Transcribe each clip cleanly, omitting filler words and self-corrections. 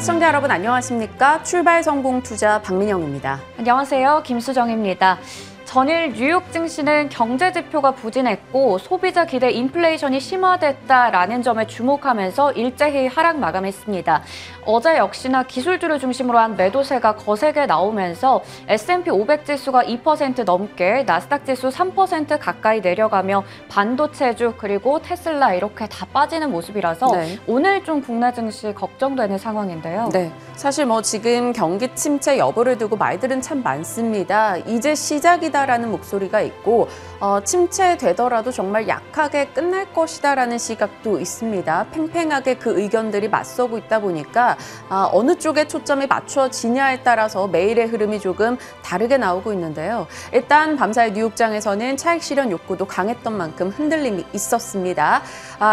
시청자 여러분 안녕하십니까? 출발 성공 투자 박민영입니다. 안녕하세요. 김수정입니다. 전일 뉴욕 증시는 경제 지표가 부진했고 소비자 기대 인플레이션이 심화됐다라는 점에 주목하면서 일제히 하락 마감했습니다. 어제 역시나 기술주를 중심으로 한 매도세가 거세게 나오면서 S&P 500 지수가 2% 넘게, 나스닥 지수 3% 가까이 내려가며 반도체주 그리고 테슬라 이렇게 다 빠지는 모습이라서 오늘 좀 국내 증시 걱정되는 상황인데요. 네, 사실 지금 경기 침체 여부를 두고 말들은 참 많습니다. 이제 시작이다라는 목소리가 있고 침체되더라도 정말 약하게 끝날 것이다라는 시각도 있습니다. 팽팽하게 그 의견들이 맞서고 있다 보니까 어느 쪽에 초점이 맞춰지냐에 따라서 매일의 흐름이 조금 다르게 나오고 있는데요. 일단 밤사이 뉴욕장에서는 차익 실현 욕구도 강했던 만큼 흔들림이 있었습니다.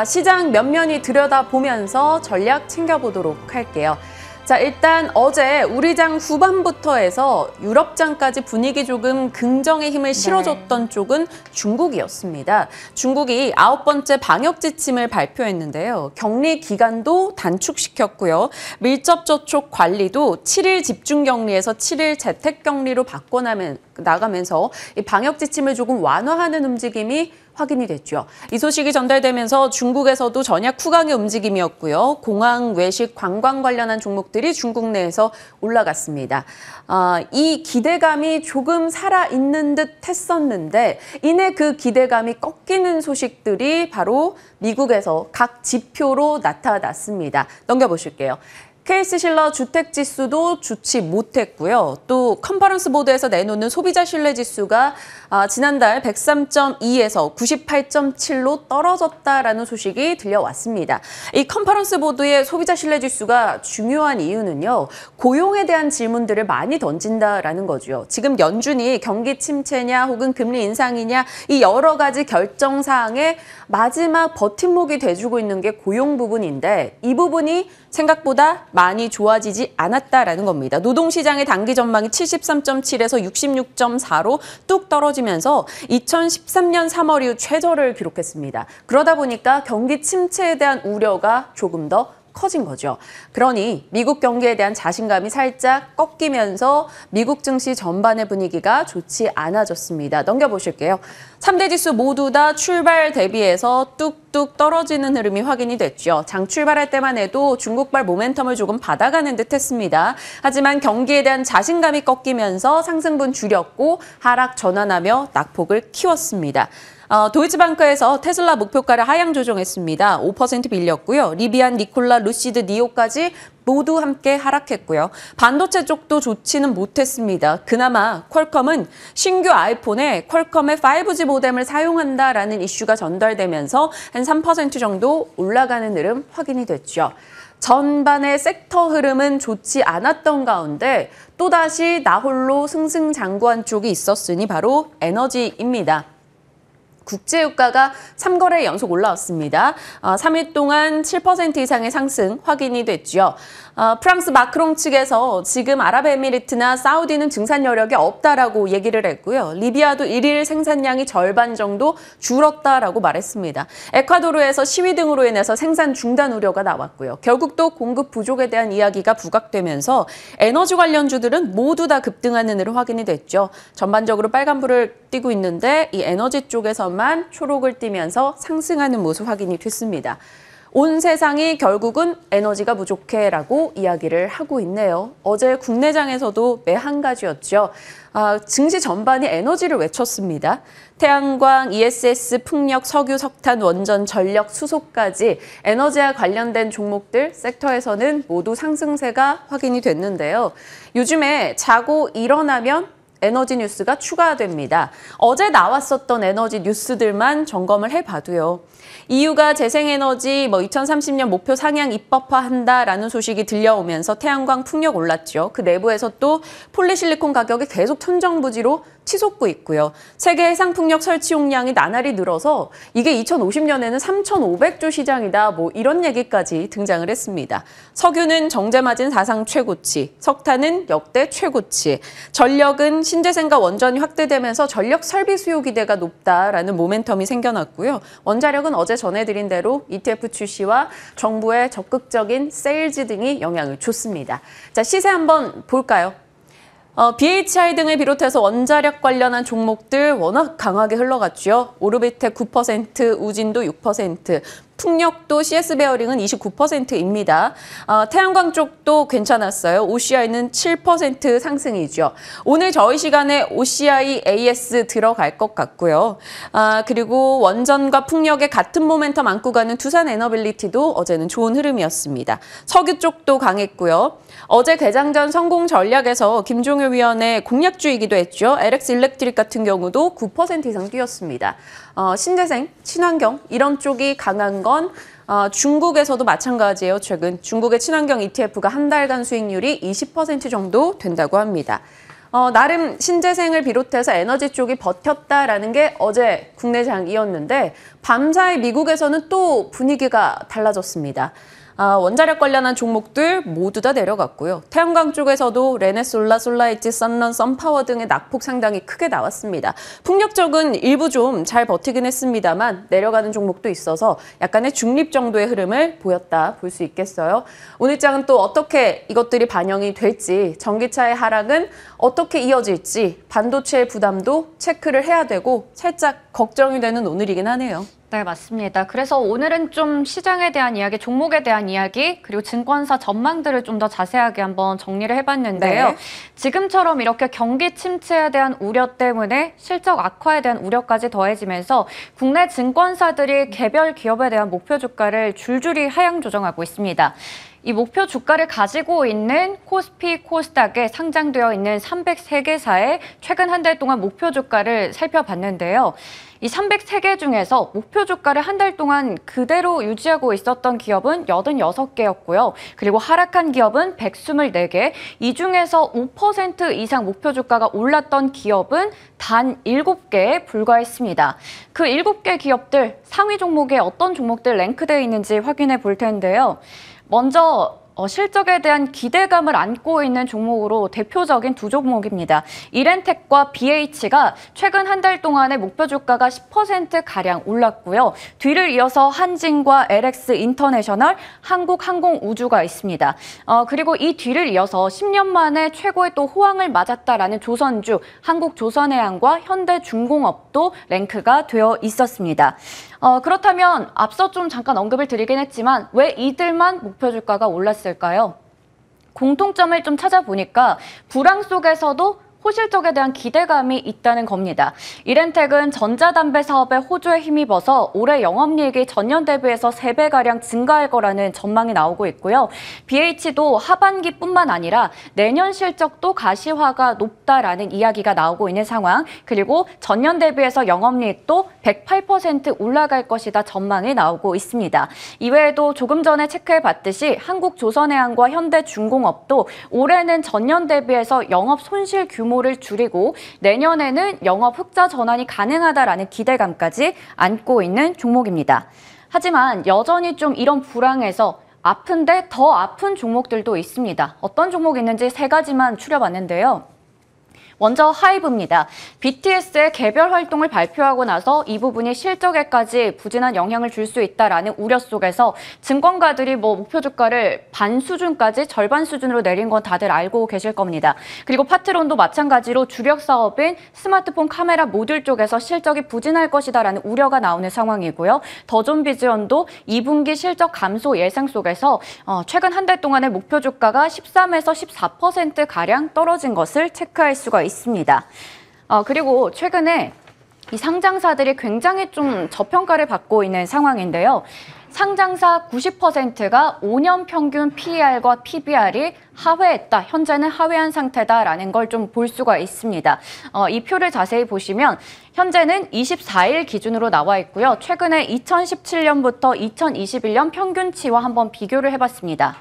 시장 면면이 들여다보면서 전략 챙겨보도록 할게요. 자, 일단 어제 우리장 후반부터 해서 유럽장까지 분위기 조금 긍정의 힘을 실어줬던 쪽은 중국이었습니다. 중국이 9번째 방역 지침을 발표했는데요. 격리 기간도 단축시켰고요. 밀접 접촉 관리도 7일 집중 격리에서 7일 재택 격리로 바꿔나가면서 이 방역 지침을 조금 완화하는 움직임이 확인이 됐죠. 이 소식이 전달되면서 중국에서도 전약 후강의 움직임이었고요. 공항, 외식, 관광 관련한 종목들이 중국 내에서 올라갔습니다. 이 기대감이 조금 살아있는 듯 했었는데 이내 그 기대감이 꺾이는 소식들이 바로 미국에서 각 지표로 나타났습니다. 넘겨보실게요. 케이스 실러 주택지수도 좋지 못했고요. 또 컨퍼런스 보드에서 내놓는 소비자 신뢰지수가 지난달 103.2에서 98.7로 떨어졌다라는 소식이 들려왔습니다. 이 컨퍼런스 보드의 소비자 신뢰지수가 중요한 이유는요. 고용에 대한 질문들을 많이 던진다라는 거죠. 지금 연준이 경기 침체냐 혹은 금리 인상이냐 이 여러 가지 결정 사항의 마지막 버팀목이 돼주고 있는 게 고용 부분인데 이 부분이 생각보다 많이 좋아지지 않았다라는 겁니다. 노동시장의 단기 전망이 73.7에서 66.4로 뚝 떨어지면서 2013년 3월 이후 최저를 기록했습니다. 그러다 보니까 경기 침체에 대한 우려가 조금 더 커진 거죠. 그러니 미국 경기에 대한 자신감이 살짝 꺾이면서 미국 증시 전반의 분위기가 좋지 않아졌습니다. 넘겨보실게요. 3대 지수 모두 다 출발 대비해서 뚝뚝 떨어지는 흐름이 확인이 됐죠. 장 출발할 때만 해도 중국발 모멘텀을 조금 받아가는 듯 했습니다. 하지만 경기에 대한 자신감이 꺾이면서 상승분 줄였고 하락 전환하며 낙폭을 키웠습니다. 도이치방크에서 테슬라 목표가를 하향 조정했습니다. 5% 밀렸고요. 리비안, 니콜라, 루시드, 니오까지 모두 함께 하락했고요. 반도체 쪽도 좋지는 못했습니다. 그나마 퀄컴은 신규 아이폰에 퀄컴의 5G 모뎀을 사용한다라는 이슈가 전달되면서 한 3% 정도 올라가는 흐름 확인이 됐죠. 전반의 섹터 흐름은 좋지 않았던 가운데 또다시 나홀로 승승장구한 쪽이 있었으니 바로 에너지입니다. 국제유가가 3거래 연속 올라왔습니다. 3일 동안 7% 이상의 상승 확인이 됐죠. 프랑스 마크롱 측에서 지금 아랍에미리트나 사우디는 증산 여력이 없다라고 얘기를 했고요. 리비아도 1일 생산량이 절반 정도 줄었다라고 말했습니다. 에콰도르에서 시위 등으로 인해서 생산 중단 우려가 나왔고요. 결국 또 공급 부족에 대한 이야기가 부각되면서 에너지 관련주들은 모두 다 급등하는 흐름 확인이 됐죠. 전반적으로 빨간불을 띄고 있는데 이 에너지 쪽에서만 초록을 띠면서 상승하는 모습 확인이 됐습니다. 온 세상이 결국은 에너지가 부족해라고 이야기를 하고 있네요. 어제 국내장에서도 매한 가지였죠. 증시 전반이 에너지를 외쳤습니다. 태양광, ESS, 풍력, 석유, 석탄, 원전, 전력, 수소까지 에너지와 관련된 종목들 섹터에서는 모두 상승세가 확인이 됐는데요. 요즘에 자고 일어나면 에너지 뉴스가 추가됩니다. 어제 나왔었던 에너지 뉴스들만 점검을 해봐도요. EU가 재생에너지 2030년 목표 상향 입법화한다라는 소식이 들려오면서 태양광 풍력 올랐죠. 그 내부에서 또 폴리실리콘 가격이 계속 천정부지로 치솟고 있고요. 세계 해상풍력 설치 용량이 나날이 늘어서 이게 2050년에는 3,500조 시장이다. 뭐 이런 얘기까지 등장을 했습니다. 석유는 정제 마진 사상 최고치, 석탄은 역대 최고치, 전력은 신재생과 원전이 확대되면서 전력 설비 수요 기대가 높다라는 모멘텀이 생겨났고요. 원자력은 어제 전해드린 대로 ETF 출시와 정부의 적극적인 세일즈 등이 영향을 줬습니다. 자, 시세 한번 볼까요? BHI 등을 비롯해서 원자력 관련한 종목들 워낙 강하게 흘러갔죠. 오르비텍 9%, 우진도 6%, 풍력도 CS베어링은 29%입니다. 태양광 쪽도 괜찮았어요. OCI는 7% 상승이죠. 오늘 저희 시간에 OCI AS 들어갈 것 같고요. 그리고 원전과 풍력의 같은 모멘텀 안고 가는 두산 에너빌리티도 어제는 좋은 흐름이었습니다. 석유 쪽도 강했고요. 어제 개장 전 성공 전략에서 김종효 위원의 공약주이기도 했죠. LX 일렉트릭 같은 경우도 9% 이상 뛰었습니다. 신재생, 친환경 이런 쪽이 강한 건 중국에서도 마찬가지예요. 최근 중국의 친환경 ETF가 한 달간 수익률이 20% 정도 된다고 합니다. 나름 신재생을 비롯해서 에너지 쪽이 버텼다라는 게 어제 국내 장이었는데 밤사이 미국에서는 또 분위기가 달라졌습니다. 원자력 관련한 종목들 모두 다 내려갔고요. 태양광 쪽에서도 레네솔라, 솔라이치, 썬런, 썬파워 등의 낙폭 상당히 크게 나왔습니다. 풍력 쪽은 일부 좀 잘 버티긴 했습니다만 내려가는 종목도 있어서 약간의 중립 정도의 흐름을 보였다 볼 수 있겠어요. 오늘 장은 또 어떻게 이것들이 반영이 될지, 전기차의 하락은 어떻게 이어질지, 반도체의 부담도 체크를 해야 되고 살짝 걱정이 되는 오늘이긴 하네요. 네, 맞습니다. 그래서 오늘은 좀 시장에 대한 이야기, 종목에 대한 이야기, 그리고 증권사 전망들을 좀 더 자세하게 한번 정리를 해봤는데요. 네. 지금처럼 이렇게 경기 침체에 대한 우려 때문에 실적 악화에 대한 우려까지 더해지면서 국내 증권사들이 개별 기업에 대한 목표 주가를 줄줄이 하향 조정하고 있습니다. 이 목표 주가를 가지고 있는 코스피, 코스닥에 상장되어 있는 303개사의 최근 한 달 동안 목표 주가를 살펴봤는데요. 이 303개 중에서 목표 주가를 한 달 동안 그대로 유지하고 있었던 기업은 86개였고요. 그리고 하락한 기업은 124개, 이 중에서 5% 이상 목표 주가가 올랐던 기업은 단 7개에 불과했습니다. 그 7개 기업들 상위 종목에 어떤 종목들 랭크되어 있는지 확인해 볼 텐데요. 먼저 실적에 대한 기대감을 안고 있는 종목으로 대표적인 두 종목입니다. 이렌텍과 BH가 최근 한 달 동안의 목표 주가가 10%가량 올랐고요. 뒤를 이어서 한진과 LX 인터내셔널, 한국항공우주가 있습니다. 그리고 이 뒤를 이어서 10년 만에 최고의 또 호황을 맞았다라는 조선주, 한국조선해양과 현대중공업도 랭크가 되어 있었습니다. 그렇다면 앞서 좀 잠깐 언급을 드리긴 했지만 왜 이들만 목표 주가가 올랐을까요? 공통점을 좀 찾아보니까 불황 속에서도 호실적에 대한 기대감이 있다는 겁니다. 이렌텍은 전자담배 사업에 호조에 힘입어서 올해 영업이익이 전년 대비해서 3배가량 증가할 거라는 전망이 나오고 있고요. BH도 하반기뿐만 아니라 내년 실적도 가시화가 높다라는 이야기가 나오고 있는 상황, 그리고 전년 대비해서 영업이익도 108% 올라갈 것이다 전망이 나오고 있습니다. 이외에도 조금 전에 체크해봤듯이 한국조선해양과 현대중공업도 올해는 전년 대비해서 영업 손실 규모를 줄이고 내년에는 영업 흑자 전환이 가능하다라는 기대감까지 안고 있는 종목입니다. 하지만 여전히 좀 이런 불황에서 아픈데 더 아픈 종목들도 있습니다. 어떤 종목이 있는지 3가지만 추려봤는데요. 먼저 하이브입니다. BTS의 개별 활동을 발표하고 나서 이 부분이 실적에까지 부진한 영향을 줄 수 있다라는 우려 속에서 증권가들이 목표 주가를 반 수준까지 절반 수준으로 내린 건 다들 알고 계실 겁니다. 그리고 파트론도 마찬가지로 주력 사업인 스마트폰 카메라 모듈 쪽에서 실적이 부진할 것이다라는 우려가 나오는 상황이고요. 더존비즈연도 2분기 실적 감소 예상 속에서 최근 한 달 동안의 목표 주가가 13에서 14%가량 떨어진 것을 체크할 수가 있습니다. 그리고 최근에 이 상장사들이 굉장히 좀 저평가를 받고 있는 상황인데요. 상장사 90%가 5년 평균 PER과 PBR이 하회했다, 현재는 하회한 상태다라는 걸 좀 볼 수가 있습니다. 이 표를 자세히 보시면 현재는 24일 기준으로 나와 있고요. 최근에 2017년부터 2021년 평균치와 한번 비교를 해봤습니다.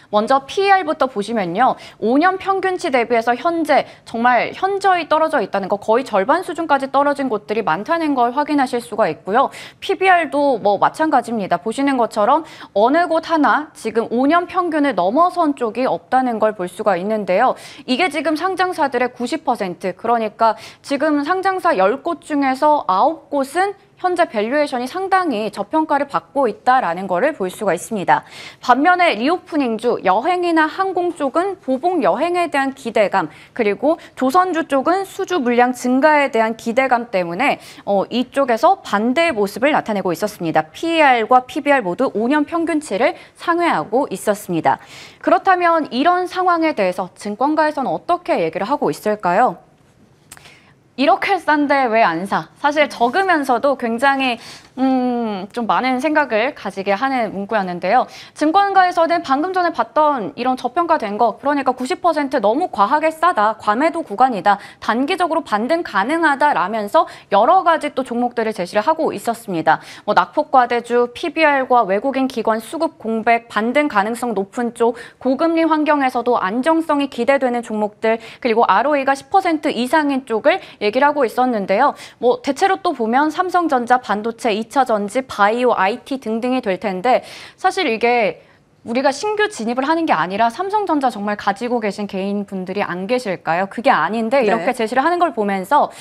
먼저 PER부터 보시면요. 5년 평균치 대비해서 현재 정말 현저히 떨어져 있다는 거, 거의 절반 수준까지 떨어진 곳들이 많다는 걸 확인하실 수가 있고요. PBR도 뭐 마찬가지입니다. 보시는 것처럼 어느 곳 하나 지금 5년 평균을 넘어선 쪽이 없다는 걸 볼 수가 있는데요. 이게 지금 상장사들의 90%, 그러니까 지금 상장사 10곳 중에서 9곳은 현재 밸류에이션이 상당히 저평가를 받고 있다는 것을 볼 수가 있습니다. 반면에 리오프닝주, 여행이나 항공 쪽은 보복 여행에 대한 기대감, 그리고 조선주 쪽은 수주 물량 증가에 대한 기대감 때문에 이쪽에서 반대의 모습을 나타내고 있었습니다. PER과 PBR 모두 5년 평균치를 상회하고 있었습니다. 그렇다면 이런 상황에 대해서 증권가에서는 어떻게 얘기를 하고 있을까요? 이렇게 싼데 왜 안 사? 사실 적으면서도 굉장히 좀 많은 생각을 가지게 하는 문구였는데요. 증권가에서는 방금 전에 봤던 이런 저평가된 거, 그러니까 90% 너무 과하게 싸다, 과매도 구간이다, 단기적으로 반등 가능하다라면서 여러 가지 또 종목들을 제시를 하고 있었습니다. 뭐 낙폭과대주, PBR과 외국인 기관 수급 공백, 반등 가능성 높은 쪽, 고금리 환경에서도 안정성이 기대되는 종목들, 그리고 ROE가 10% 이상인 쪽을 얘기를 하고 있었는데요. 뭐 대체로 또 보면 삼성전자, 반도체, 2차 전지, 바이오, IT 등등이 될 텐데, 사실 이게 우리가 신규 진입을 하는 게 아니라 삼성전자 정말 가지고 계신 개인분들이 안 계실까요? 그게 아닌데 이렇게 제시를 하는 걸 보면서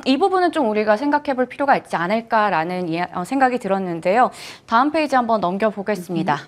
이 부분은 좀 우리가 생각해 볼 필요가 있지 않을까라는 생각이 들었는데요. 다음 페이지 한번 넘겨보겠습니다.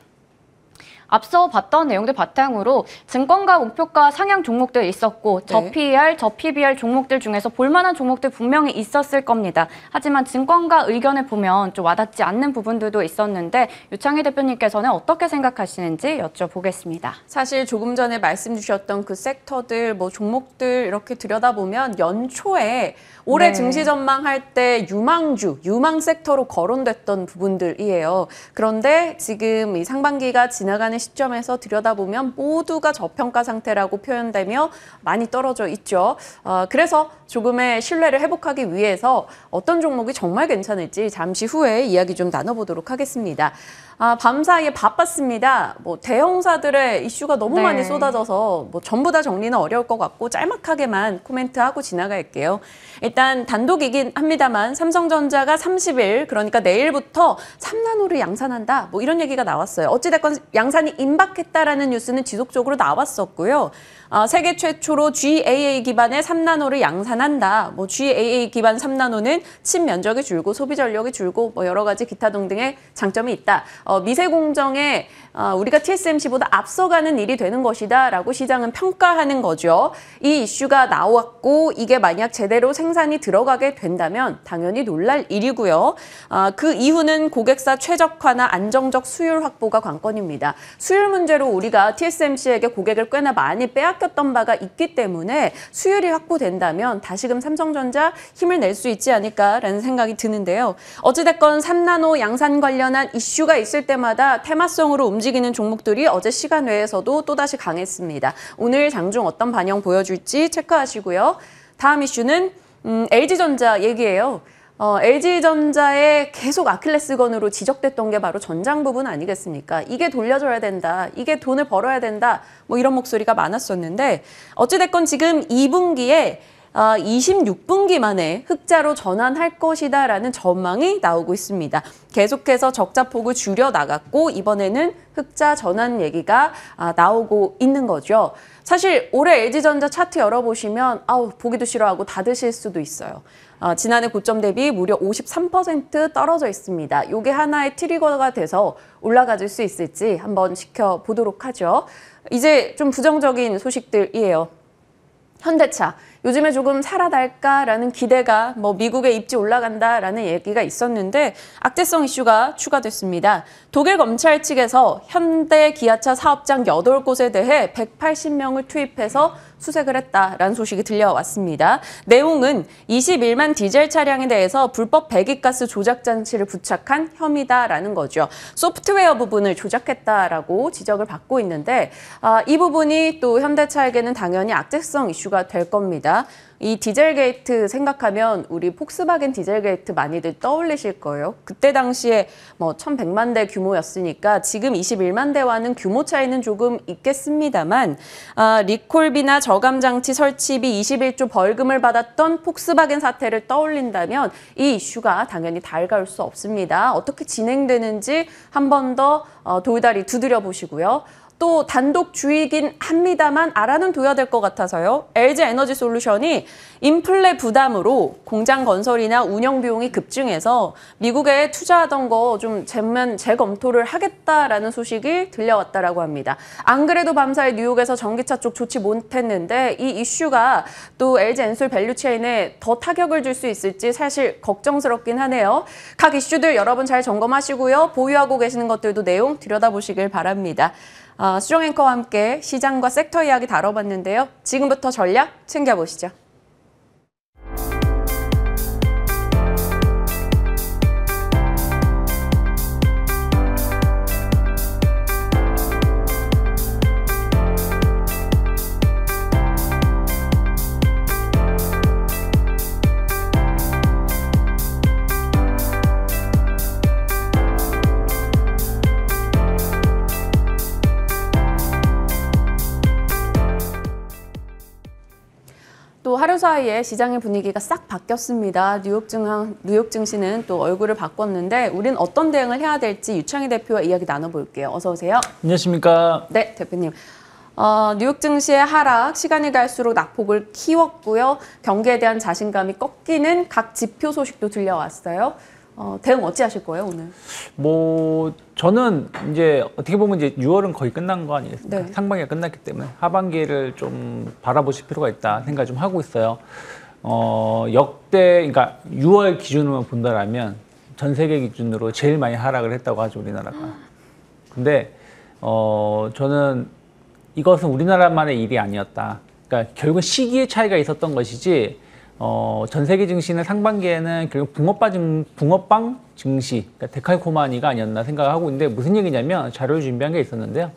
앞서 봤던 내용들 바탕으로 증권가 목표가 상향 종목들 있었고 저 PER, 저 PBR 종목들 중에서 볼만한 종목들 분명히 있었을 겁니다. 하지만 증권가 의견을 보면 좀 와닿지 않는 부분들도 있었는데 유창희 대표님께서는 어떻게 생각하시는지 여쭤보겠습니다. 사실 조금 전에 말씀 주셨던 그 섹터들, 뭐 종목들 이렇게 들여다보면 연초에 올해 증시 전망할 때 유망 섹터로 거론됐던 부분들이에요. 그런데 지금 이 상반기가 지나가는 시점에서 들여다보면 모두가 저평가 상태라고 표현되며 많이 떨어져 있죠. 그래서 조금의 신뢰를 회복하기 위해서 어떤 종목이 정말 괜찮을지 잠시 후에 이야기 좀 나눠보도록 하겠습니다. 밤사이에 바빴습니다. 뭐 대형사들의 이슈가 너무 많이 쏟아져서 뭐 전부 다 정리는 어려울 것 같고 짤막하게만 코멘트하고 지나갈게요. 일단 단독이긴 합니다만 삼성전자가 30일, 그러니까 내일부터 3나노를 양산한다, 뭐 이런 얘기가 나왔어요. 어찌됐건 양산이 임박했다라는 뉴스는 지속적으로 나왔었고요. 세계 최초로 GAA 기반의 3나노를 양산한다. 뭐 GAA 기반 3나노는 칩 면적이 줄고 소비 전력이 줄고 뭐 여러 가지 기타 등등의 장점이 있다. 미세 공정에 우리가 TSMC보다 앞서가는 일이 되는 것이다라고 시장은 평가하는 거죠. 이 이슈가 나왔고 이게 만약 제대로 생산이 들어가게 된다면 당연히 놀랄 일이고요. 그 이후는 고객사 최적화나 안정적 수율 확보가 관건입니다. 수율 문제로 우리가 TSMC에게 고객을 꽤나 많이 빼앗겼던 바가 있기 때문에 수율이 확보된다면 다시금 삼성전자 힘을 낼 수 있지 않을까라는 생각이 드는데요. 어찌됐건 3나노 양산 관련한 이슈가 있을 때마다 테마성으로 움직이는 종목들이 어제 시간 외에서도 또다시 강했습니다. 오늘 장중 어떤 반영 보여줄지 체크하시고요. 다음 이슈는 LG전자 얘기예요. LG전자의 계속 아킬레스건으로 지적됐던 게 바로 전장 부분 아니겠습니까? 이게 돌려줘야 된다, 이게 돈을 벌어야 된다, 뭐 이런 목소리가 많았었는데 어찌됐건 지금 2분기에 26분기 만에 흑자로 전환할 것이다라는 전망이 나오고 있습니다. 계속해서 적자폭을 줄여 나갔고 이번에는 흑자 전환 얘기가 나오고 있는 거죠. 사실 올해 LG전자 차트 열어보시면 보기도 싫어하고 닫으실 수도 있어요. 지난해 고점 대비 무려 53% 떨어져 있습니다. 이게 하나의 트리거가 돼서 올라가질 수 있을지 한번 지켜보도록 하죠. 이제 좀 부정적인 소식들이에요. 현대차. 요즘에 조금 살아날까라는 기대가 뭐 미국의 입지 올라간다라는 얘기가 있었는데 악재성 이슈가 추가됐습니다. 독일 검찰 측에서 현대 기아차 사업장 8곳에 대해 180명을 투입해서 수색을 했다라는 소식이 들려왔습니다. 내용은 21만 디젤 차량에 대해서 불법 배기가스 조작 장치를 부착한 혐의다라는 거죠. 소프트웨어 부분을 조작했다라고 지적을 받고 있는데 이 부분이 또 현대차에게는 당연히 악재성 이슈가 될 겁니다. 이 디젤 게이트 생각하면 우리 폭스바겐 디젤 게이트 많이들 떠올리실 거예요. 그때 당시에 뭐 1,100만 대 규모였으니까 지금 21만 대와는 규모 차이는 조금 있겠습니다만 리콜비나 저감 장치 설치비 21조 벌금을 받았던 폭스바겐 사태를 떠올린다면 이 이슈가 당연히 달가울 수 없습니다. 어떻게 진행되는지 한 번 더 돌다리 두드려 보시고요. 또 단독주의긴 합니다만 알아는 둬야 될 것 같아서요. LG 에너지 솔루션이 인플레 부담으로 공장 건설이나 운영 비용이 급증해서 미국에 투자하던 거 좀 전면 재검토를 하겠다라는 소식이 들려왔다라고 합니다. 안 그래도 밤사이 뉴욕에서 전기차 쪽 좋지 못했는데 이 이슈가 또 LG 엔솔 밸류체인에 더 타격을 줄 수 있을지 사실 걱정스럽긴 하네요. 각 이슈들 여러분 잘 점검하시고요. 보유하고 계시는 것들도 내용 들여다보시길 바랍니다. 수정 앵커와 함께 시장과 섹터 이야기 다뤄봤는데요. 지금부터 전략 챙겨보시죠. 또 하루 사이에 시장의 분위기가 싹 바뀌었습니다. 뉴욕 증시는 또 얼굴을 바꿨는데 우린 어떤 대응을 해야 될지 유창희 대표와 이야기 나눠볼게요. 어서 오세요. 안녕하십니까. 네, 대표님. 뉴욕 증시의 하락, 시간이 갈수록 낙폭을 키웠고요. 경기에 대한 자신감이 꺾이는 각 지표 소식도 들려왔어요. 대응 어찌 하실 거예요, 오늘? 뭐 저는 이제 어떻게 보면 이제 6월은 거의 끝난 거 아니겠습니까? 네. 상반기가 끝났기 때문에 하반기를 좀 바라보실 필요가 있다 생각 좀 하고 있어요. 역대 그러니까 6월 기준으로 본다라면 전 세계 기준으로 제일 많이 하락을 했다고 하죠, 우리나라가. 근데 저는 이것은 우리나라만의 일이 아니었다. 그러니까 결국 시기의 차이가 있었던 것이지. 전 세계 증시는 상반기에는 결국 붕어빵 증시, 그러니까 데칼코마니가 아니었나 생각을 하고 있는데 무슨 얘기냐면 자료를 준비한 게 있었는데요.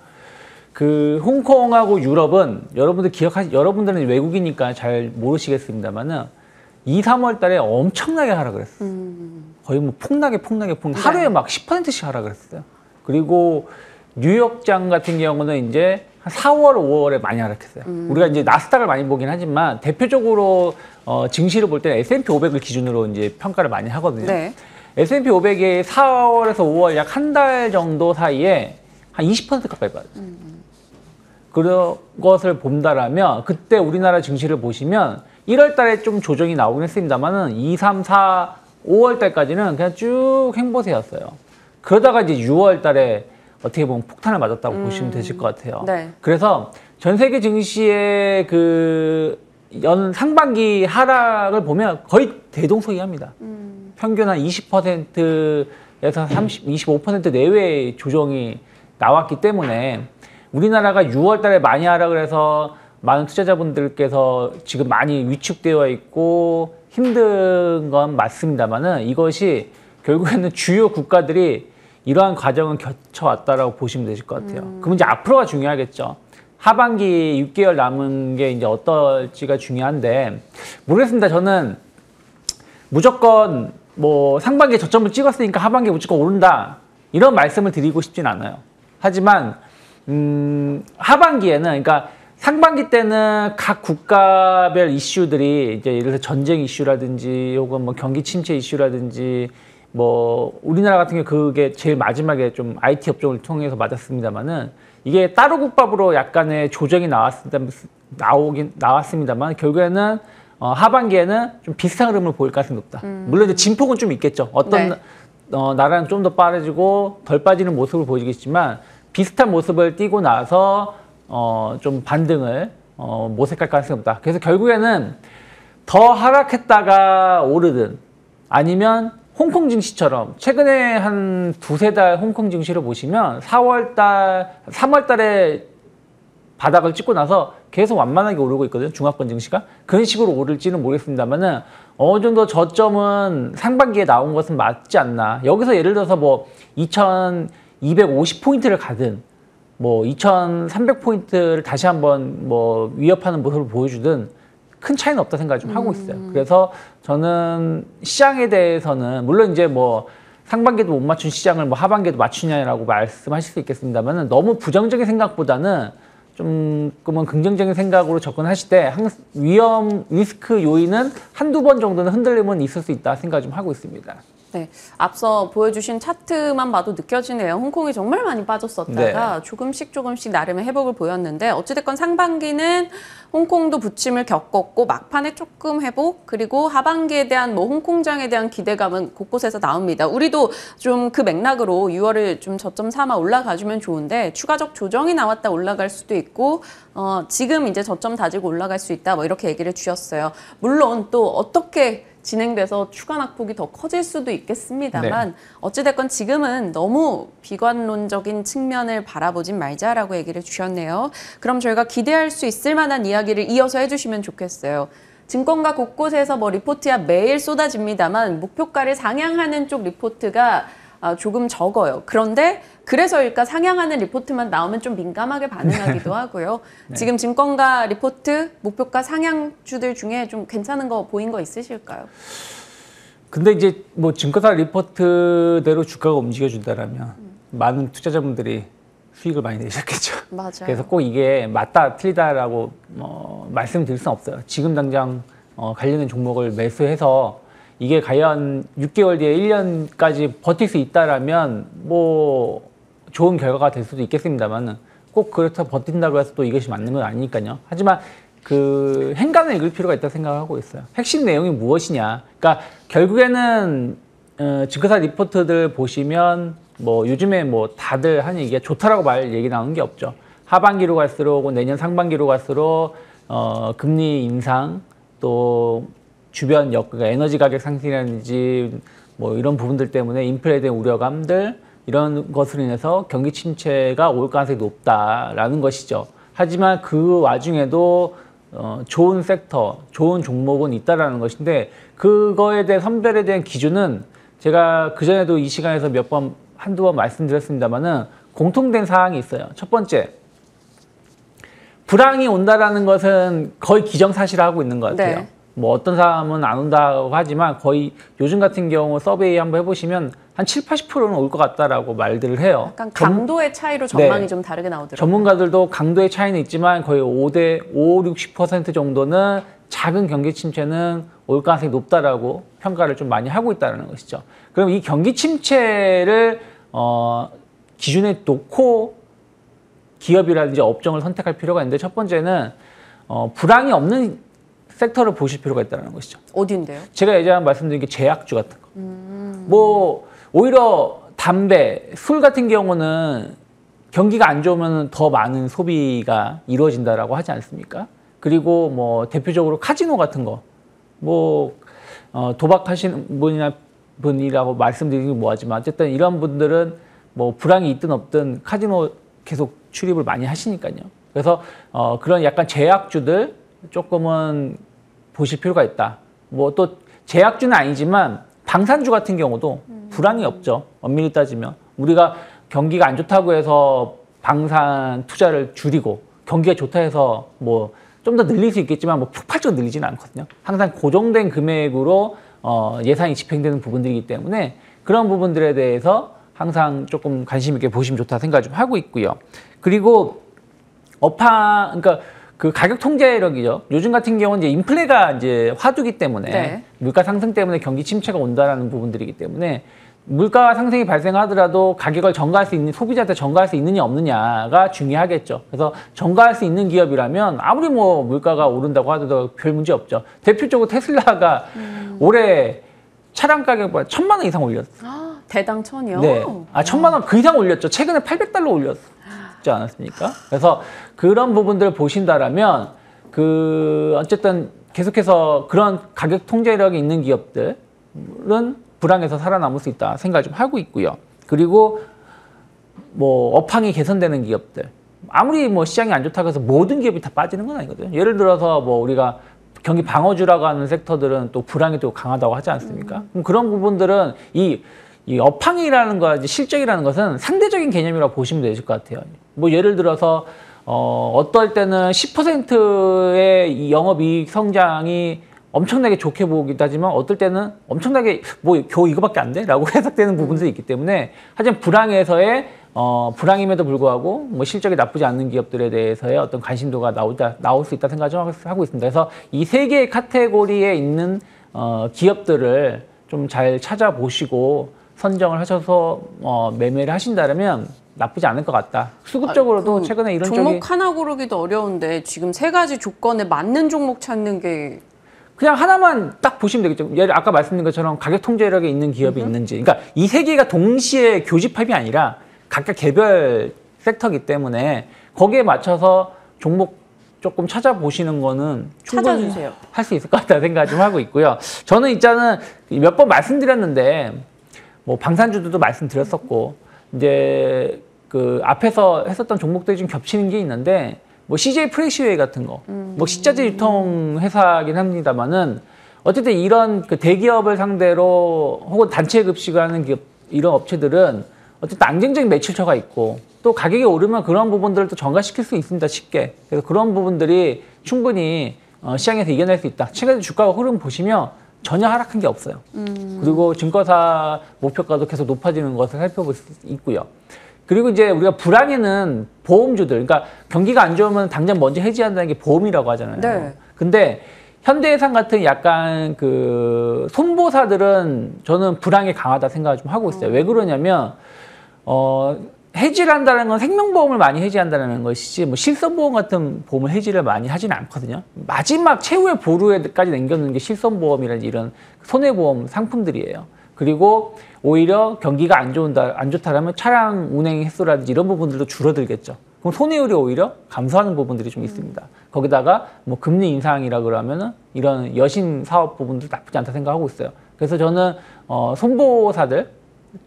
그 홍콩하고 유럽은 여러분들은 외국이니까 잘 모르시겠습니다만은 2, 3월 달에 엄청나게 하락을 했어요. 거의 뭐 폭락에 하루에 막 10%씩 하락을 했어요. 그리고 뉴욕장 같은 경우는 이제 한 4월, 5월에 많이 하락했어요. 우리가 이제 나스닥을 많이 보긴 하지만 대표적으로 증시를 볼 때는 S&P 500을 기준으로 이제 평가를 많이 하거든요. 네. S&P 500이 4월에서 5월 약 한 달 정도 사이에 한 20% 가까이 빠졌어요. 그런 것을 본다라면 그때 우리나라 증시를 보시면 1월 달에 좀 조정이 나오긴 했습니다만은 2, 3, 4, 5월 달까지는 그냥 쭉 행보세였어요. 그러다가 이제 6월 달에 어떻게 보면 폭탄을 맞았다고 보시면 되실 것 같아요. 네. 그래서 전 세계 증시의 그 상반기 하락을 보면 거의 대동소이합니다. 평균 한 20%에서 25% 내외의 조정이 나왔기 때문에 우리나라가 6월 달에 많이 하락을 해서 많은 투자자분들께서 지금 많이 위축되어 있고 힘든 건 맞습니다만은 이것이 결국에는 주요 국가들이 이러한 과정을 거쳐왔다라고 보시면 되실 것 같아요. 그럼 이제 앞으로가 중요하겠죠. 하반기 6개월 남은 게 이제 어떨지가 중요한데 모르겠습니다. 저는 무조건 뭐 상반기에 저점을 찍었으니까 하반기에 무조건 오른다 이런 말씀을 드리고 싶진 않아요. 하지만 하반기에는 그러니까 상반기 때는 각 국가별 이슈들이 이제 예를 들어 전쟁 이슈라든지 혹은 뭐 경기 침체 이슈라든지 뭐 우리나라 같은 경우 그게 제일 마지막에 좀 IT 업종을 통해서 맞았습니다만은 이게 따로 국밥으로 약간의 조정이 나왔습니다만 결국에는 하반기에는 좀 비슷한 흐름을 보일 가능성이 높다. 물론 이제 진폭은 좀 있겠죠. 어떤 네. 나라는 좀 더 빠르지고 덜 빠지는 모습을 보이겠지만 비슷한 모습을 띠고 나서 좀 반등을 모색할 가능성이 없다. 그래서 결국에는 더 하락했다가 오르든 아니면 홍콩 증시처럼 최근에 한 두세 달 홍콩 증시를 보시면 3월 달에 바닥을 찍고 나서 계속 완만하게 오르고 있거든요. 중화권 증시가. 그런 식으로 오를지는 모르겠습니다만은 어느 정도 저점은 상반기에 나온 것은 맞지 않나. 여기서 예를 들어서 뭐 2250포인트를 가든 뭐 2300포인트를 다시 한번 뭐 위협하는 모습을 보여주든 큰 차이는 없다 생각을 좀 하고 있어요. 그래서 저는 시장에 대해서는 물론 이제 뭐 상반기도 못 맞춘 시장을 뭐 하반기에도 맞추냐라고 말씀하실 수 있겠습니다만 너무 부정적인 생각보다는 조금은 긍정적인 생각으로 접근하실 때 항상 리스크 요인은 한두 번 정도는 흔들림은 있을 수 있다 생각 좀 하고 있습니다. 네, 앞서 보여주신 차트만 봐도 느껴지네요. 홍콩이 정말 많이 빠졌었다가 네. 조금씩 나름의 회복을 보였는데 어찌됐건 상반기는 홍콩도 부침을 겪었고 막판에 조금 회복 그리고 하반기에 대한 뭐 홍콩장에 대한 기대감은 곳곳에서 나옵니다. 우리도 좀 그 맥락으로 6월을 좀 저점 삼아 올라가주면 좋은데 추가적 조정이 나왔다 올라갈 수도 있고 지금 이제 저점 다지고 올라갈 수 있다 뭐 이렇게 얘기를 주셨어요. 물론 또 어떻게 진행돼서 추가 낙폭이 더 커질 수도 있겠습니다만 네. 어찌됐건 지금은 너무 비관론적인 측면을 바라보진 말자라고 얘기를 주셨네요. 그럼 저희가 기대할 수 있을 만한 이야기를 이어서 해주시면 좋겠어요. 증권가 곳곳에서 뭐 리포트야 매일 쏟아집니다만 목표가를 상향하는 쪽 리포트가 조금 적어요. 그런데 그래서일까 상향하는 리포트만 나오면 좀 민감하게 반응하기도 하고요. 네. 지금 증권가 리포트 목표가 상향주들 중에 좀 괜찮은 거 보인 거 있으실까요? 근데 이제 뭐 증권사 리포트대로 주가가 움직여준다라면 많은 투자자분들이 수익을 많이 내셨겠죠. 맞아요. 그래서 꼭 이게 맞다 틀리다라고 말씀드릴 수는 없어요. 지금 당장 관련된 종목을 매수해서 이게 과연 6개월 뒤에 1년까지 버틸 수 있다라면 뭐 좋은 결과가 될 수도 있겠습니다만 꼭 그렇다고 버틴다고 해서 또 이것이 맞는 건 아니니까요. 하지만 그 행간을 읽을 필요가 있다고 생각하고 있어요. 핵심 내용이 무엇이냐. 그러니까 결국에는 증권사 리포트들 보시면 뭐 요즘에 뭐 다들 하는 얘기가 좋다라고 얘기 나오는 게 없죠. 하반기로 갈수록 내년 상반기로 갈수록 금리 인상 또 주변 그러니까 에너지 가격 상승이라든지 뭐 이런 부분들 때문에 인플레에 대한 우려감들 이런 것으로 인해서 경기 침체가 올 가능성이 높다라는 것이죠. 하지만 그 와중에도 좋은 섹터, 좋은 종목은 있다라는 것인데 그거에 대한 선별에 대한 기준은 제가 그전에도 이 시간에서 한두 번 말씀드렸습니다만은 공통된 사항이 있어요. 첫 번째, 불황이 온다라는 것은 거의 기정사실화하고 있는 것 같아요. 네. 뭐 어떤 사람은 안 온다고 하지만 거의 요즘 같은 경우 서베이 한번 해보시면 한 7, 80%는 올 것 같다라고 말들을 해요. 약간 강도의 차이로 전망이 네. 좀 다르게 나오더라고요. 전문가들도 강도의 차이는 있지만 거의 5, 60% 정도는 작은 경기 침체는 올 가능성이 높다라고 평가를 좀 많이 하고 있다는 것이죠. 그럼 이 경기 침체를 기준에 놓고 기업이라든지 업종을 선택할 필요가 있는데 첫 번째는 불황이 없는 섹터를 보실 필요가 있다는 것이죠. 어딘데요? 제가 예전에 말씀드린 게 제약주 같은 거. 뭐 오히려 담배, 술 같은 경우는 경기가 안 좋으면 더 많은 소비가 이루어진다라고 하지 않습니까? 그리고 뭐 대표적으로 카지노 같은 거, 뭐 도박하시는 분이라고 말씀드리긴 뭐하지만 어쨌든 이런 분들은 뭐 불황이 있든 없든 카지노 계속 출입을 많이 하시니까요. 그래서 그런 약간 제약주들 조금은 보실 필요가 있다. 뭐 또 제약주는 아니지만 방산주 같은 경우도 불황이 없죠. 엄밀히 따지면 우리가 경기가 안 좋다고 해서 방산 투자를 줄이고 경기가 좋다 해서 뭐 좀 더 늘릴 수 있겠지만 뭐 폭발적으로 늘리지는 않거든요. 항상 고정된 금액으로 예산이 집행되는 부분들이기 때문에 그런 부분들에 대해서 항상 조금 관심 있게 보시면 좋다 생각을 좀 하고 있고요. 그리고 그러니까 그 가격 통제력이죠. 요즘 같은 경우는 이제 인플레가 이제 화두기 때문에 네. 물가 상승 때문에 경기 침체가 온다라는 부분들이기 때문에 물가 상승이 발생하더라도 가격을 전가할 수 있는 소비자한테 전가할 수 있느냐 없느냐가 중요하겠죠. 그래서 전가할 수 있는 기업이라면 아무리 뭐 물가가 오른다고 하더라도 별 문제 없죠. 대표적으로 테슬라가 올해 차량 가격보다 1,000만 원 이상 올렸어요. 대당 1,000이요? 네. 1,000만 원 그 이상 올렸죠. 최근에 800달러 올렸지 않았습니까? 그래서 그런 부분들을 보신다라면 어쨌든 계속해서 그런 가격 통제력이 있는 기업들은 불황에서 살아남을 수 있다 생각을 좀 하고 있고요. 그리고 뭐 업황이 개선되는 기업들 아무리 뭐 시장이 안 좋다고 해서 모든 기업이 다 빠지는 건 아니거든요. 예를 들어서 뭐 우리가 경기 방어주라고 하는 섹터들은 또 불황이 또 강하다고 하지 않습니까? 그럼 그런 부분들은 이 업황이라는 거, 실적이라는 것은 상대적인 개념이라고 보시면 되실 것 같아요. 뭐 예를 들어서 어떨 때는 10%의 영업이익 성장이 엄청나게 좋게 보기도 하지만 어떨 때는 엄청나게 뭐 겨우 이거밖에 안 돼? 라고 해석되는 부분들이 있기 때문에 하지만 불황에서의 불황임에도 불구하고 뭐 실적이 나쁘지 않는 기업들에 대해서의 어떤 관심도가 나올 수 있다 생각하고 있습니다. 그래서 이 세 개의 카테고리에 있는 기업들을 좀 잘 찾아보시고 선정을 하셔서 매매를 하신다면 나쁘지 않을 것 같다. 수급적으로도 최근에 이런 종목 쪽이 하나 고르기도 어려운데 지금 세 가지 조건에 맞는 종목 찾는 게 그냥 하나만 딱 보시면 되겠죠. 예를 아까 말씀드린 것처럼 가격 통제력에 있는 기업이 있는지. 그러니까 이 세 개가 동시에 교집합이 아니라 각각 개별 섹터이기 때문에 거기에 맞춰서 종목 조금 찾아보시는 거는 충분히 찾아주세요. 할 수 있을 것 같다는 생각 좀 하고 있고요. 저는 일단은 몇 번 말씀드렸는데 뭐 방산주들도 말씀드렸었고 이제 그 앞에서 했었던 종목들이 좀 겹치는 게 있는데 뭐 CJ 프레시웨이 같은 거, 뭐 식자재 유통 회사긴 합니다만은 어쨌든 이런 그 대기업을 상대로 혹은 단체 급식을 하는 기업 이런 업체들은 어쨌든 안정적인 매출처가 있고 또 가격이 오르면 그런 부분들을 또 전가시킬 수 있습니다, 쉽게. 그래서 그런 부분들이 충분히 시장에서 이겨낼 수 있다. 최근에 주가 흐름 보시면 전혀 하락한 게 없어요. 그리고 증거사 목표가도 계속 높아지는 것을 살펴볼 수 있고요. 그리고 이제 우리가 불황에는 보험주들, 그러니까 경기가 안 좋으면 당장 먼저 해지한다는 게 보험이라고 하잖아요. 네. 근데 현대해상 같은 약간 그 손보사들은 저는 불황에 강하다 생각을 좀 하고 있어요. 왜 그러냐면 해지를 한다는 건 생명보험을 많이 해지한다는 것이지 뭐 실손보험 같은 보험을 해지를 많이 하지는 않거든요. 마지막 최후의 보루에까지 남겨놓는 게 실손보험이라는 이런 손해보험 상품들이에요. 그리고 오히려 경기가 안 좋다라면 차량 운행 횟수라든지 이런 부분들도 줄어들겠죠. 그럼 손해율이 오히려 감소하는 부분들이 좀 있습니다. 거기다가 뭐 금리 인상이라 그러면은 이런 여신 사업 부분도 나쁘지 않다 생각하고 있어요. 그래서 저는 손보사들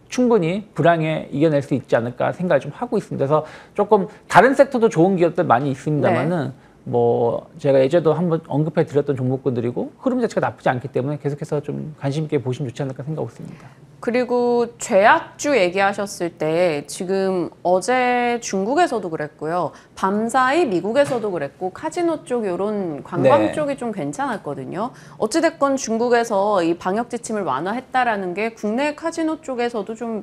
충분히 불황에 이겨낼 수 있지 않을까 생각을 좀 하고 있습니다. 그래서 조금 다른 섹터도 좋은 기업들 많이 있습니다만은 네. 뭐 제가 예전에도 한번 언급해 드렸던 종목군들이고 흐름 자체가 나쁘지 않기 때문에 계속해서 좀 관심 있게 보시면 좋지 않을까 생각하고 있습니다. 그리고 죄악주 얘기하셨을 때 지금 어제 중국에서도 그랬고요. 밤사이 미국에서도 그랬고 카지노 쪽 이런 관광 네. 쪽이 좀 괜찮았거든요. 어찌됐건 중국에서 이 방역 지침을 완화했다라는 게 국내 카지노 쪽에서도 좀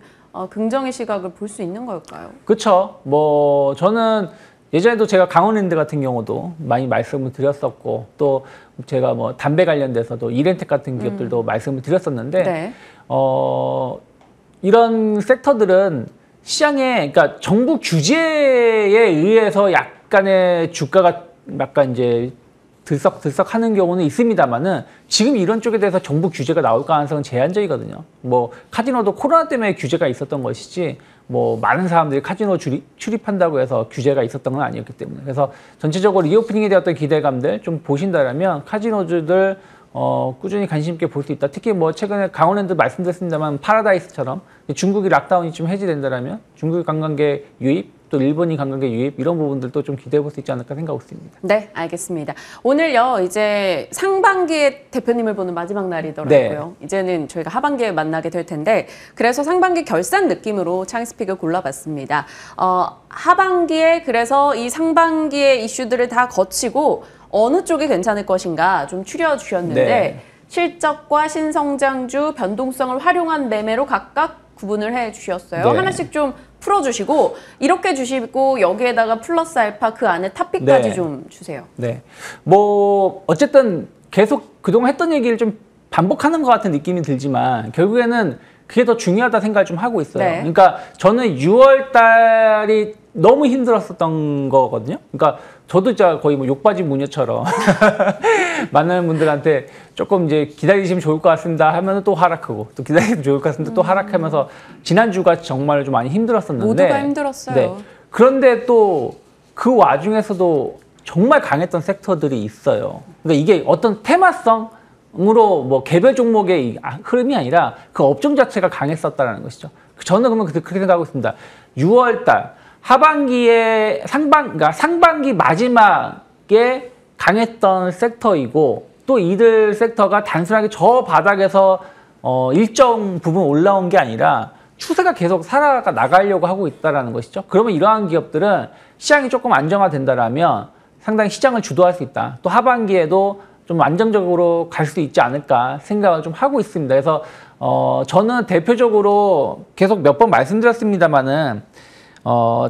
긍정의 시각을 볼 수 있는 걸까요? 그렇죠. 뭐 저는 예전에도 제가 강원랜드 같은 경우도 많이 말씀을 드렸었고 또 제가 뭐 담배 관련돼서도 이렌텍 같은 기업들도 말씀을 드렸었는데 네. 이런 섹터들은 시장에 그러니까 정부 규제에 의해서 약간의 주가가 약간 이제 들썩들썩하는 경우는 있습니다만은 지금 이런 쪽에 대해서 정부 규제가 나올 가능성은 제한적이거든요. 뭐 카지노도 코로나 때문에 규제가 있었던 것이지 뭐 많은 사람들이 카지노 출입한다고 해서 규제가 있었던 건 아니었기 때문에 그래서 전체적으로 리오프닝에 대한 어떤 기대감들 좀 보신다라면 카지노주들 꾸준히 관심 있게 볼 수 있다. 특히 뭐 최근에 강원랜드 말씀드렸습니다만 파라다이스처럼 중국이 락다운이 좀 해지된다라면 중국 관광객 유입 또 일본인 관광객 유입 이런 부분들도 좀 기대해 볼 수 있지 않을까 생각하고 있습니다. 네, 알겠습니다. 오늘요 이제 상반기에 대표님을 보는 마지막 날이더라고요. 네. 이제는 저희가 하반기에 만나게 될 텐데 그래서 상반기 결산 느낌으로 창스픽을 골라봤습니다. 하반기에 그래서 이 상반기의 이슈들을 다 거치고 어느 쪽이 괜찮을 것인가 좀 추려주셨는데 네. 실적과 신성장주 변동성을 활용한 매매로 각각 구분을 해주셨어요. 네. 하나씩 좀 풀어주시고 이렇게 주시고 여기에다가 플러스 알파 그 안에 탑픽까지 네. 좀 주세요. 네. 뭐 어쨌든 계속 그동안 했던 얘기를 좀 반복하는 것 같은 느낌이 들지만 결국에는 그게 더 중요하다 생각을 좀 하고 있어요. 네. 그러니까 저는 6월 달이 너무 힘들었었던 거거든요. 그러니까 저도 진짜 거의 뭐 욕받이 무녀처럼 많은 분들한테 조금 이제 기다리시면 좋을 것 같습니다 하면 또 하락하고 또 기다리시면 좋을 것 같습니다 또 하락하면서 지난주가 정말 좀 많이 힘들었었는데 모두가 힘들었어요. 네. 그런데 또 그 와중에서도 정말 강했던 섹터들이 있어요. 그러니까 이게 어떤 테마성으로 뭐 개별 종목의 흐름이 아니라 그 업종 자체가 강했었다는 것이죠. 저는 그러면 그렇게 생각하고 있습니다. 6월 달 하반기에 그러니까 상반기 마지막에 강했던 섹터이고 또 이들 섹터가 단순하게 저 바닥에서 일정 부분 올라온 게 아니라 추세가 계속 살아가 나가려고 하고 있다는 것이죠. 그러면 이러한 기업들은 시장이 조금 안정화된다라면 상당히 시장을 주도할 수 있다. 또 하반기에도 좀 안정적으로 갈 수 있지 않을까 생각을 좀 하고 있습니다. 그래서 저는 대표적으로 계속 몇 번 말씀드렸습니다만은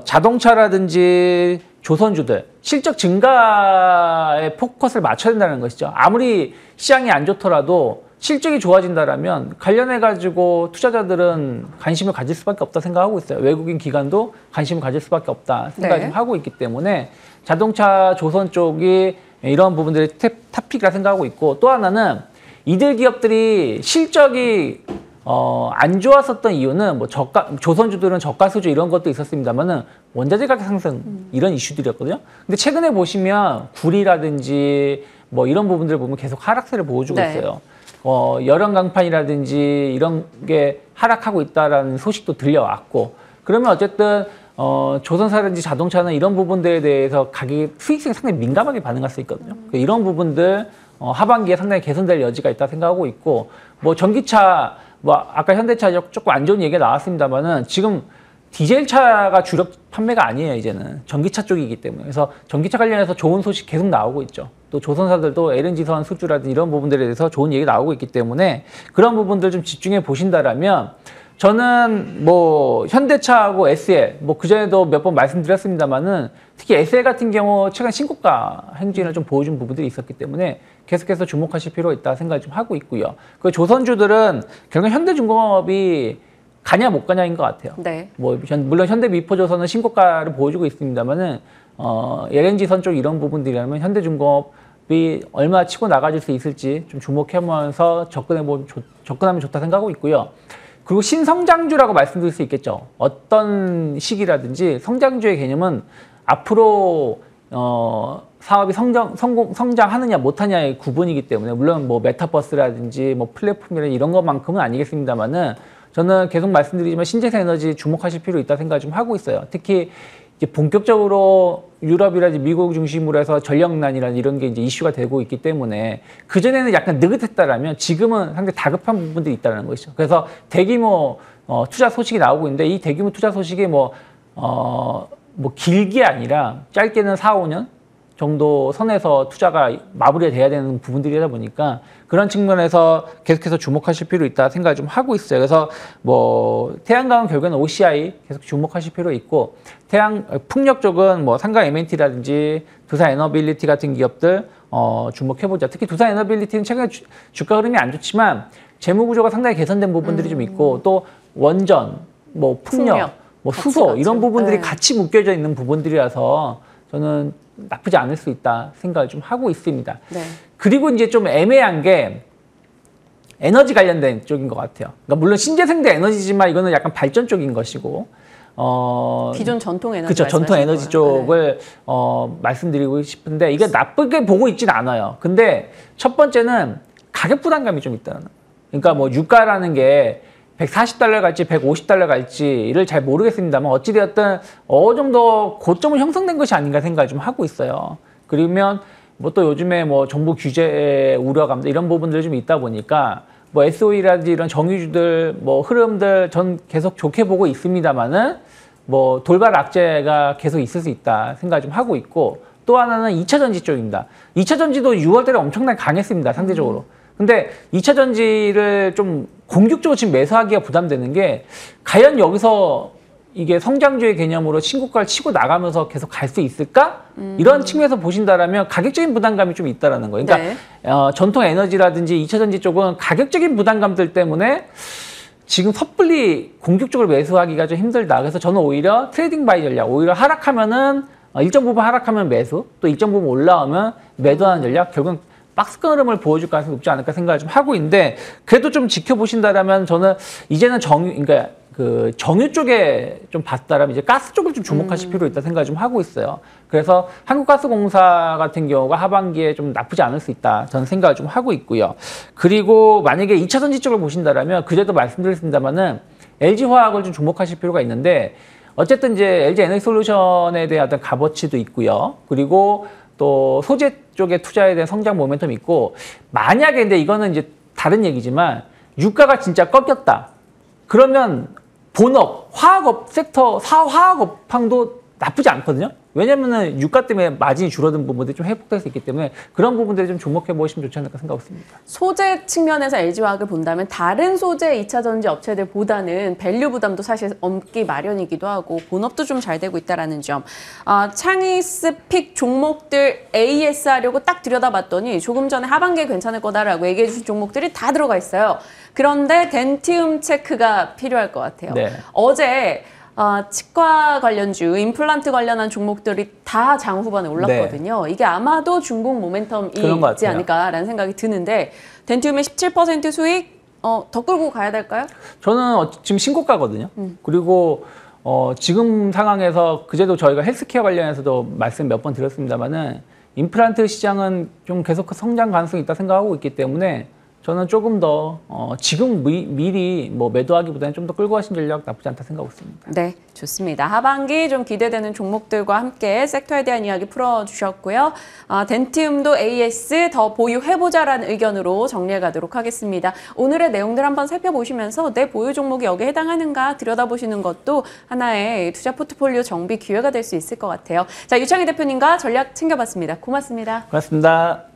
자동차라든지 조선주들 실적 증가에 포커스를 맞춰야 된다는 것이죠. 아무리 시장이 안 좋더라도 실적이 좋아진다라면 관련해가지고 투자자들은 관심을 가질 수밖에 없다 생각하고 있어요. 외국인 기관도 관심을 가질 수밖에 없다 생각을 네. 좀 하고 있기 때문에 자동차 조선 쪽이 이런 부분들이 탑픽이라 생각하고 있고, 또 하나는 이들 기업들이 실적이 안 좋았었던 이유는 뭐 조선주들은 저가 수주 이런 것도 있었습니다만은 원자재 가격 상승 이런 이슈들이었거든요. 근데 최근에 보시면 구리라든지 뭐 이런 부분들을 보면 계속 하락세를 보여주고 네. 있어요. 열연 강판이라든지 이런 게 하락하고 있다라는 소식도 들려왔고, 그러면 어쨌든 조선사라든지 자동차는 이런 부분들에 대해서 가격 수익성이 상당히 민감하게 반응할 수 있거든요. 이런 부분들 하반기에 상당히 개선될 여지가 있다 생각하고 있고, 뭐 전기차 뭐 아까 현대차 조금 안 좋은 얘기가 나왔습니다만은 지금 디젤차가 주력 판매가 아니에요. 이제는 전기차 쪽이기 때문에. 그래서 전기차 관련해서 좋은 소식 계속 나오고 있죠. 또 조선사들도 LNG선 수주라든지 이런 부분들에 대해서 좋은 얘기 나오고 있기 때문에 그런 부분들 좀 집중해 보신다라면, 저는 뭐 현대차하고 SL 뭐 그전에도 몇 번 말씀드렸습니다만은 특히 SL 같은 경우 최근 신고가 행진을 좀 보여준 부분들이 있었기 때문에 계속해서 주목하실 필요가 있다 생각을 좀 하고 있고요. 그 조선주들은 결국 현대중공업이 가냐 못 가냐인 것 같아요. 네. 뭐 물론 현대미포조선은 신고가를 보여주고 있습니다만은 LNG선 쪽 이런 부분들이라면 현대중공업이 얼마나 치고 나가질 수 있을지 좀 주목하면서 접근하면 좋다 생각하고 있고요. 그리고 신성장주라고 말씀드릴 수 있겠죠. 어떤 시기라든지 성장주의 개념은 앞으로 사업이 성장하느냐 못하냐의 구분이기 때문에, 물론 뭐 메타버스라든지 뭐 플랫폼이라든지 이런 것만큼은 아니겠습니다만은 저는 계속 말씀드리지만 신재생에너지 주목하실 필요 있다 생각을 좀 하고 있어요. 특히 이제 본격적으로 유럽이라든지 미국 중심으로 해서 전력난이라는 이런 게 이제 이슈가 되고 있기 때문에 그전에는 약간 느긋했다라면 지금은 상당히 다급한 부분들이 있다는 것이죠. 그래서 대규모 투자 소식이 나오고 있는데, 이 대규모 투자 소식이 뭐 길게 아니라 짧게는 4, 5년 정도 선에서 투자가 마무리가 돼야 되는 부분들이다 보니까 그런 측면에서 계속해서 주목하실 필요 있다 생각을 좀 하고 있어요. 그래서 뭐 태양광은 결국에는 OCI 계속 주목하실 필요 있고, 풍력 쪽은 뭐 삼강 M&T라든지 두산 에너빌리티 같은 기업들 주목해보자. 특히 두산 에너빌리티는 최근에 주가 흐름이 안 좋지만 재무 구조가 상당히 개선된 부분들이 좀 있고, 또 원전, 뭐 풍력, 뭐 수소 같이 이런 부분들이 네. 같이 묶여져 있는 부분들이라서 저는 나쁘지 않을 수 있다 생각을 좀 하고 있습니다. 네. 그리고 이제 좀 애매한 게 에너지 관련된 쪽인 것 같아요. 그러니까 물론 신재생대 에너지지만 이거는 약간 발전 쪽인 것이고, 기존 전통 에너지. 그렇죠. 전통 에너지 쪽을 말씀드리고 싶은데, 이게 나쁘게 보고 있지는 않아요. 근데 첫 번째는 가격 부담감이 좀 있다는. 그러니까 뭐 유가라는 게 140달러 갈지 150달러 갈지를 잘 모르겠습니다만 어찌되었든 어느 정도 고점은 형성된 것이 아닌가 생각을 좀 하고 있어요. 그러면 뭐 또 요즘에 뭐 정부 규제 우려감 이런 부분들이 좀 있다 보니까 뭐 SOE라든지 이런 정유주들 뭐 흐름들 전 계속 좋게 보고 있습니다만은 뭐 돌발 악재가 계속 있을 수 있다 생각을 좀 하고 있고, 또 하나는 2차 전지 쪽입니다. 2차 전지도 6월 달에 엄청나게 강했습니다, 상대적으로. 근데 2차 전지를 좀 공격적으로 지금 매수하기가 부담되는 게, 과연 여기서 이게 성장주의 개념으로 신고가를 치고 나가면서 계속 갈 수 있을까? 이런 측면에서 보신다라면 가격적인 부담감이 좀 있다라는 거예요. 그러니까 전통 에너지라든지 2차 전지 쪽은 가격적인 부담감들 때문에 지금 섣불리 공격적으로 매수하기가 좀 힘들다. 그래서 저는 오히려 트레이딩 바이 전략, 오히려 하락하면은 일정 부분 하락하면 매수, 또 일정 부분 올라오면 매도하는 전략, 결국은 박스권 흐름을 보여줄 가능성이 높지 않을까 생각을 좀 하고 있는데, 그래도 좀 지켜보신다라면 저는 이제는 그러니까 그 정유 쪽에 좀 봤다라면 이제 가스 쪽을 좀 주목하실 필요 있다 생각을 좀 하고 있어요. 그래서 한국가스공사 같은 경우가 하반기에 좀 나쁘지 않을 수 있다, 저는 생각을 좀 하고 있고요. 그리고 만약에 2차 전지 쪽을 보신다라면 그제도 말씀드렸습니다만은 LG화학을 좀 주목하실 필요가 있는데, 어쨌든 이제 LG 에너지솔루션에 대한 어떤 값어치도 있고요. 그리고 또 소재 쪽에 투자에 대한 성장 모멘텀이 있고, 만약에 근데 이거는 이제 다른 얘기지만 유가가 진짜 꺾였다. 그러면 본업, 화학업 섹터, 화학업황도 나쁘지 않거든요. 왜냐면은 유가 때문에 마진이 줄어든 부분들이 좀 회복될 수 있기 때문에 그런 부분들을 좀 주목해 보시면 좋지 않을까 생각했습니다. 소재 측면에서 LG화학을 본다면 다른 소재 2차 전지 업체들보다는 밸류 부담도 사실 없기 마련이기도 하고 본업도 좀 잘 되고 있다는 점. 창이스픽 종목들 AS 하려고 딱 들여다봤더니 조금 전에 하반기에 괜찮을 거다라고 얘기해 주신 종목들이 다 들어가 있어요. 그런데 덴티움 체크가 필요할 것 같아요. 네. 어제 치과 관련주, 임플란트 관련한 종목들이 다 장 후반에 올랐거든요. 이게 아마도 중국 모멘텀이 그런 것 있지 같아요. 않을까라는 생각이 드는데 덴티움의 17% 수익 더 끌고 가야 될까요? 저는 지금 신고가거든요. 그리고 지금 상황에서 그제도 저희가 헬스케어 관련해서도 말씀 몇 번 드렸습니다만은 임플란트 시장은 좀 계속 성장 가능성이 있다 생각하고 있기 때문에 저는 조금 더 지금 미리 뭐 매도하기보다는 좀 더 끌고 가신 전략 나쁘지 않다 생각하고 있습니다. 네, 좋습니다. 하반기 좀 기대되는 종목들과 함께 섹터에 대한 이야기 풀어주셨고요. 덴티움도 AS 더 보유해보자라는 의견으로 정리해 가도록 하겠습니다. 오늘의 내용들 한번 살펴보시면서 내 보유 종목이 여기에 해당하는가 들여다보시는 것도 하나의 투자 포트폴리오 정비 기회가 될 수 있을 것 같아요. 자, 유창희 대표님과 전략 챙겨봤습니다. 고맙습니다. 고맙습니다.